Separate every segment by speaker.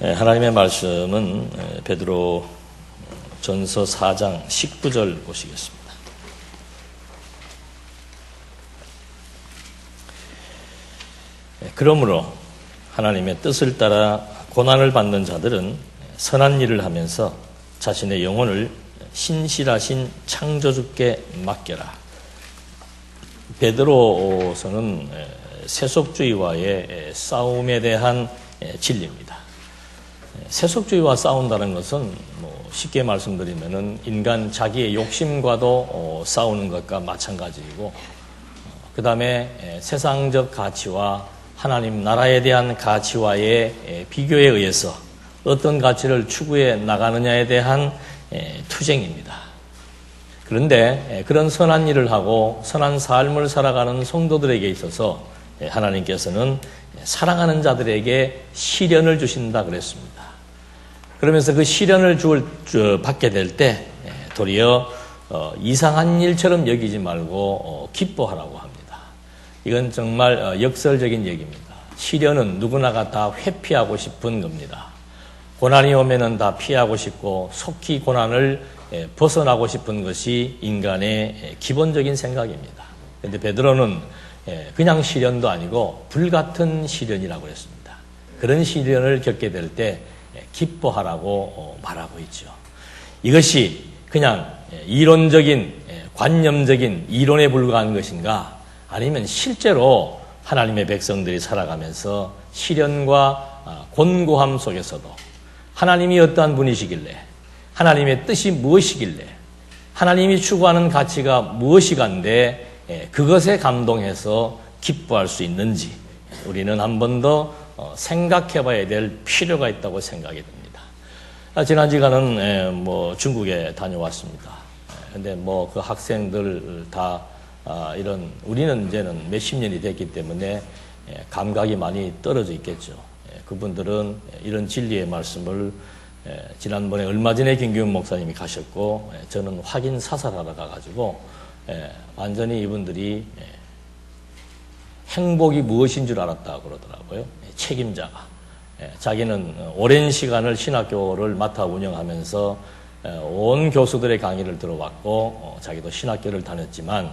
Speaker 1: 하나님의 말씀은 베드로 전서 4장 19절 보시겠습니다. 그러므로 하나님의 뜻을 따라 고난을 받는 자들은 선한 일을 하면서 자신의 영혼을 신실하신 창조주께 맡겨라. 베드로서는 세속주의와의 싸움에 대한 진리입니다. 세속주의와 싸운다는 것은 쉽게 말씀드리면은 인간 자기의 욕심과도 싸우는 것과 마찬가지이고, 그 다음에 세상적 가치와 하나님 나라에 대한 가치와의 비교에 의해서 어떤 가치를 추구해 나가느냐에 대한 투쟁입니다. 그런데 그런 선한 일을 하고 선한 삶을 살아가는 성도들에게 있어서 하나님께서는 사랑하는 자들에게 시련을 주신다 그랬습니다. 그러면서 그 시련을 받게 될 때 도리어 이상한 일처럼 여기지 말고 기뻐하라고 합니다. 이건 정말 역설적인 얘기입니다. 시련은 누구나가 다 회피하고 싶은 겁니다. 고난이 오면은 다 피하고 싶고 속히 고난을 벗어나고 싶은 것이 인간의 기본적인 생각입니다. 그런데 베드로는 그냥 시련도 아니고 불같은 시련이라고 했습니다. 그런 시련을 겪게 될 때 기뻐하라고 말하고 있죠. 이것이 그냥 이론적인 관념적인 이론에 불과한 것인가, 아니면 실제로 하나님의 백성들이 살아가면서 시련과 곤고함 속에서도 하나님이 어떠한 분이시길래, 하나님의 뜻이 무엇이길래, 하나님이 추구하는 가치가 무엇이간데 그것에 감동해서 기뻐할 수 있는지 우리는 한 번 더 생각해 봐야 될 필요가 있다고 생각이 듭니다. 지난 시간은 중국에 다녀왔습니다. 근데 그 학생들 다 우리는 이제는 몇십 년이 됐기 때문에 감각이 많이 떨어져 있겠죠. 그분들은 이런 진리의 말씀을 지난번에 얼마 전에 김기훈 목사님이 가셨고, 저는 확인 사살하러 가가지고 완전히 이분들이 행복이 무엇인 줄 알았다고 그러더라고요. 책임자가. 자기는 오랜 시간을 신학교를 맡아 운영하면서 온 교수들의 강의를 들어왔고, 자기도 신학교를 다녔지만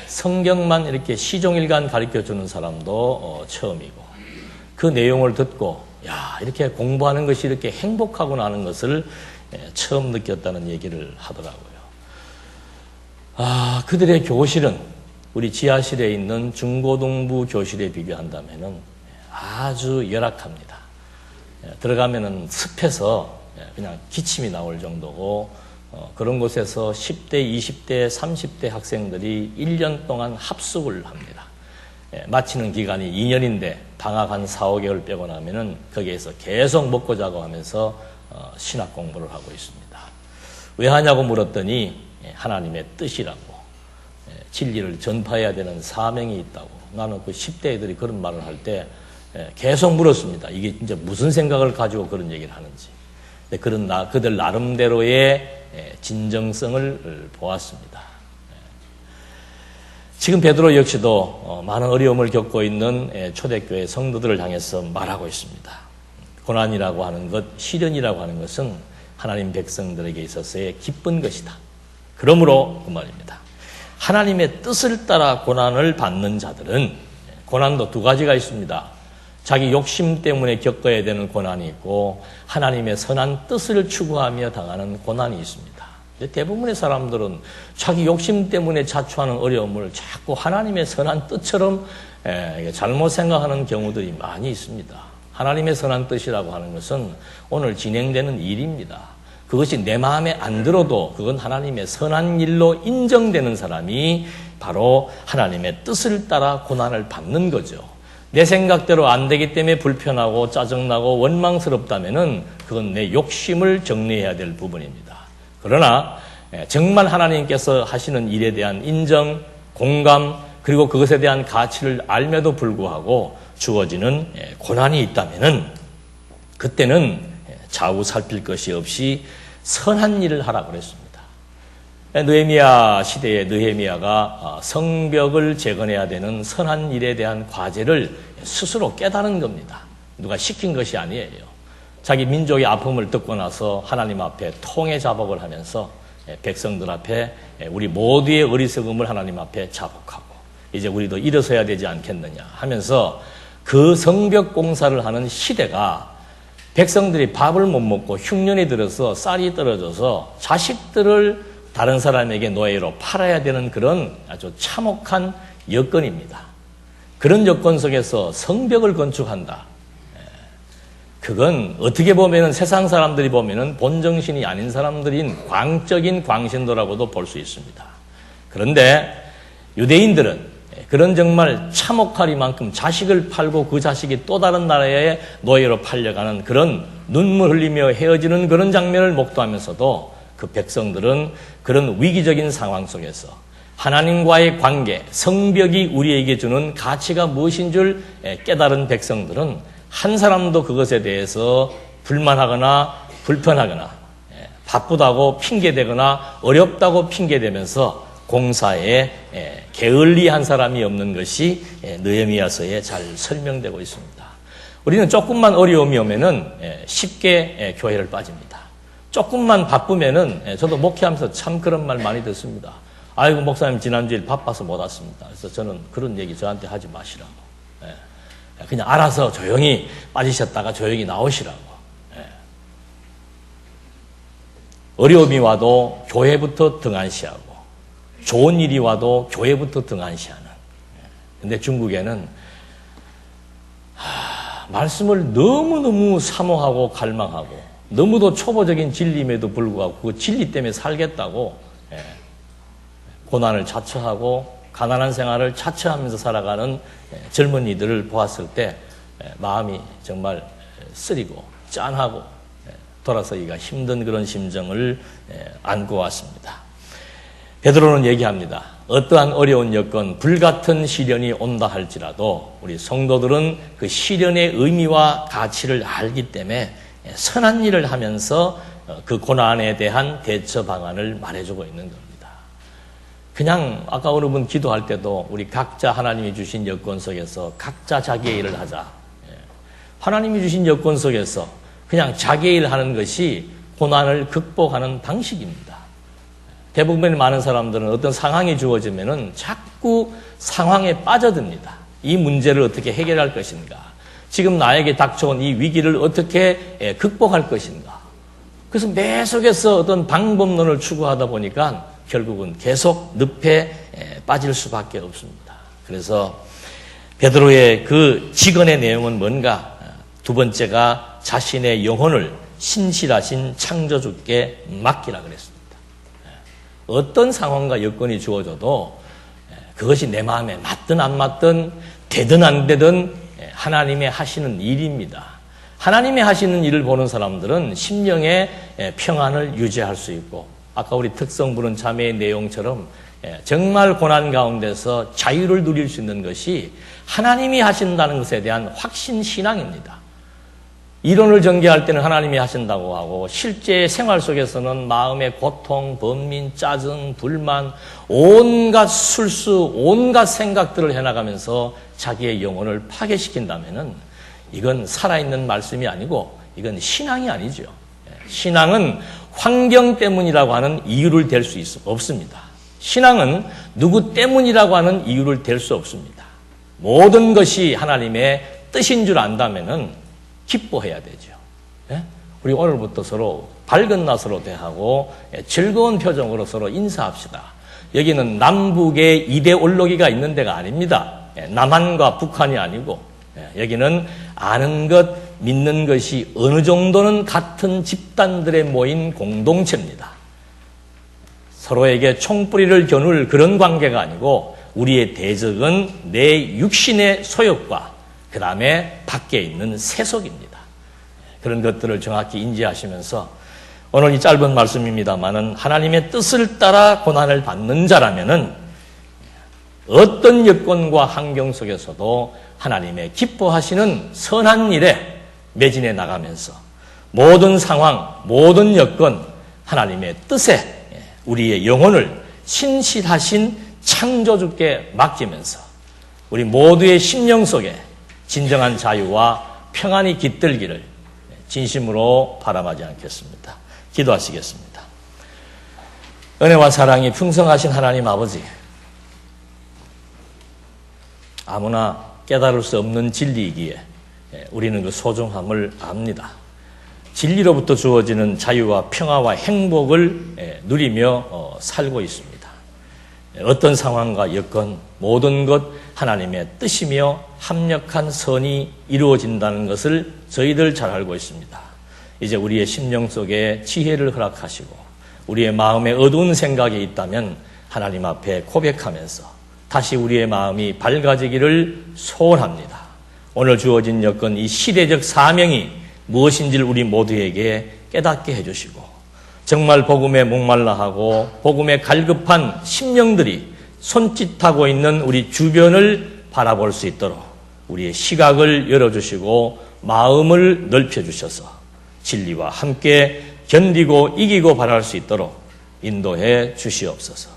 Speaker 1: 성경만 이렇게 시종일관 가르쳐주는 사람도 처음이고, 그 내용을 듣고 이렇게 공부하는 것이 이렇게 행복하구나 하는 것을 처음 느꼈다는 얘기를 하더라고요. 그들의 교실은 우리 지하실에 있는 중고등부 교실에 비교한다면은 아주 열악합니다. 들어가면은 습해서 그냥 기침이 나올 정도고, 그런 곳에서 10대, 20대, 30대 학생들이 1년 동안 합숙을 합니다. 마치는 기간이 2년인데 방학 한 4, 5개월 빼고 나면은 거기에서 계속 먹고 자고 하면서 신학 공부를 하고 있습니다. 왜 하냐고 물었더니 하나님의 뜻이라고, 진리를 전파해야 되는 사명이 있다고. 나는 그 10대 애들이 그런 말을 할 때 계속 물었습니다. 이게 진짜 무슨 생각을 가지고 그런 얘기를 하는지. 그들 나름대로의 진정성을 보았습니다. 지금 베드로 역시도 많은 어려움을 겪고 있는 초대교회 성도들을 향해서 말하고 있습니다. 고난이라고 하는 것, 시련이라고 하는 것은 하나님 백성들에게 있어서의 기쁜 것이다. 그러므로 그 말입니다. 하나님의 뜻을 따라 고난을 받는 자들은, 고난도 두 가지가 있습니다. 자기 욕심 때문에 겪어야 되는 고난이 있고, 하나님의 선한 뜻을 추구하며 당하는 고난이 있습니다. 대부분의 사람들은 자기 욕심 때문에 자초하는 어려움을 자꾸 하나님의 선한 뜻처럼 잘못 생각하는 경우들이 많이 있습니다. 하나님의 선한 뜻이라고 하는 것은 오늘 진행되는 일입니다. 그것이 내 마음에 안 들어도 그건 하나님의 선한 일로 인정되는 사람이 바로 하나님의 뜻을 따라 고난을 받는 거죠. 내 생각대로 안 되기 때문에 불편하고 짜증나고 원망스럽다면은 그건 내 욕심을 정리해야 될 부분입니다. 그러나 정말 하나님께서 하시는 일에 대한 인정, 공감, 그리고 그것에 대한 가치를 알면도 불구하고 주어지는 고난이 있다면은 그때는 좌우 살필 것이 없이 선한 일을 하라고 그랬습니다. 느헤미야 시대의 느헤미야가 성벽을 재건해야 되는 선한 일에 대한 과제를 스스로 깨달은 겁니다. 누가 시킨 것이 아니에요. 자기 민족의 아픔을 듣고 나서 하나님 앞에 통회 자복을 하면서 백성들 앞에 우리 모두의 어리석음을 하나님 앞에 자복하고 이제 우리도 일어서야 되지 않겠느냐 하면서 그 성벽 공사를 하는 시대가 백성들이 밥을 못 먹고 흉년이 들어서 쌀이 떨어져서 자식들을 다른 사람에게 노예로 팔아야 되는 그런 아주 참혹한 여건입니다. 그런 여건 속에서 성벽을 건축한다. 그건 어떻게 보면은 세상 사람들이 보면은 본정신이 아닌 사람들인 광적인 광신도라고도 볼 수 있습니다. 그런데 유대인들은 그런 정말 참혹하리만큼 자식을 팔고 그 자식이 또 다른 나라의 노예로 팔려가는 그런 눈물 흘리며 헤어지는 그런 장면을 목도하면서도 그 백성들은 그런 위기적인 상황 속에서 하나님과의 관계, 성벽이 우리에게 주는 가치가 무엇인 줄 깨달은 백성들은 한 사람도 그것에 대해서 불만하거나 불편하거나 바쁘다고 핑계대거나 어렵다고 핑계대면서 공사에 게을리한 사람이 없는 것이 느헤미야서에 잘 설명되고 있습니다. 우리는 조금만 어려움이 오면은 쉽게 교회를 빠집니다. 조금만 바쁘면은 저도 목회하면서 참 그런 말 많이 듣습니다. 아이고 목사님 지난주에 바빠서 못 왔습니다. 그래서 저는 그런 얘기 저한테 하지 마시라고. 그냥 알아서 조용히 빠지셨다가 조용히 나오시라고. 어려움이 와도 교회부터 등한시하고 좋은 일이 와도 교회부터 등한시하는. 근데 중국에는 말씀을 너무너무 사모하고 갈망하고 너무도 초보적인 진리임에도 불구하고 그 진리 때문에 살겠다고 고난을 자처하고 가난한 생활을 자처하면서 살아가는 젊은이들을 보았을 때 마음이 정말 쓰리고 짠하고 돌아서기가 힘든 그런 심정을 안고 왔습니다. 베드로는 얘기합니다. 어떠한 어려운 여건, 불같은 시련이 온다 할지라도 우리 성도들은 그 시련의 의미와 가치를 알기 때문에 선한 일을 하면서 그 고난에 대한 대처 방안을 말해주고 있는 겁니다. 그냥 아까 어느 분 기도할 때도 우리 각자 하나님이 주신 여건 속에서 각자 자기의 일을 하자. 하나님이 주신 여건 속에서 그냥 자기의 일을 하는 것이 고난을 극복하는 방식입니다. 대부분의 많은 사람들은 어떤 상황이 주어지면은 자꾸 상황에 빠져듭니다. 이 문제를 어떻게 해결할 것인가? 지금 나에게 닥쳐온 이 위기를 어떻게 극복할 것인가? 그래서 매 속에서 어떤 방법론을 추구하다 보니까 결국은 계속 늪에 빠질 수밖에 없습니다. 그래서 베드로의 그 직언의 내용은 뭔가? 두 번째가 자신의 영혼을 신실하신 창조주께 맡기라 그랬습니다. 어떤 상황과 여건이 주어져도 그것이 내 마음에 맞든 안 맞든 되든 안 되든 하나님의 하시는 일입니다. 하나님의 하시는 일을 보는 사람들은 심령의 평안을 유지할 수 있고 아까 우리 특성 부른 자매의 내용처럼 정말 고난 가운데서 자유를 누릴 수 있는 것이 하나님이 하신다는 것에 대한 확신 신앙입니다. 이론을 전개할 때는 하나님이 하신다고 하고 실제 생활 속에서는 마음의 고통, 번민, 짜증, 불만, 온갖 술수, 온갖 생각들을 해나가면서 자기의 영혼을 파괴시킨다면은 이건 살아있는 말씀이 아니고 이건 신앙이 아니죠. 신앙은 환경 때문이라고 하는 이유를 댈 수 없습니다. 신앙은 누구 때문이라고 하는 이유를 댈 수 없습니다. 모든 것이 하나님의 뜻인 줄 안다면은 기뻐해야 되죠. 우리 오늘부터 서로 밝은 낯으로 대하고 즐거운 표정으로 서로 인사합시다. 여기는 남북의 이데올로기가 있는 데가 아닙니다. 남한과 북한이 아니고 여기는 아는 것, 믿는 것이 어느 정도는 같은 집단들에 모인 공동체입니다. 서로에게 총뿌리를 겨눌 그런 관계가 아니고 우리의 대적은 내 육신의 소욕과 그 다음에 밖에 있는 세속입니다. 그런 것들을 정확히 인지하시면서 오늘 이 짧은 말씀입니다만은 하나님의 뜻을 따라 고난을 받는 자라면은 어떤 여건과 환경 속에서도 하나님의 기뻐하시는 선한 일에 매진해 나가면서 모든 상황, 모든 여건 하나님의 뜻에 우리의 영혼을 신실하신 창조주께 맡기면서 우리 모두의 심령 속에 진정한 자유와 평안이 깃들기를 진심으로 바람하지 않겠습니다. 기도하시겠습니다. 은혜와 사랑이 풍성하신 하나님 아버지, 아무나 깨달을 수 없는 진리이기에 우리는 그 소중함을 압니다. 진리로부터 주어지는 자유와 평화와 행복을 누리며 살고 있습니다. 어떤 상황과 여건 모든 것 하나님의 뜻이며 합력한 선이 이루어진다는 것을 저희들 잘 알고 있습니다. 이제 우리의 심령 속에 지혜를 허락하시고 우리의 마음에 어두운 생각이 있다면 하나님 앞에 고백하면서 다시 우리의 마음이 밝아지기를 소원합니다. 오늘 주어진 여건, 이 시대적 사명이 무엇인지를 우리 모두에게 깨닫게 해주시고 정말 복음에 목말라하고 복음에 갈급한 심령들이 손짓하고 있는 우리 주변을 바라볼 수 있도록 우리의 시각을 열어주시고 마음을 넓혀주셔서 진리와 함께 견디고 이기고 바랄 수 있도록 인도해 주시옵소서.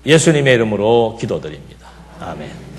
Speaker 1: 예수님의 이름으로 기도드립니다. 아멘.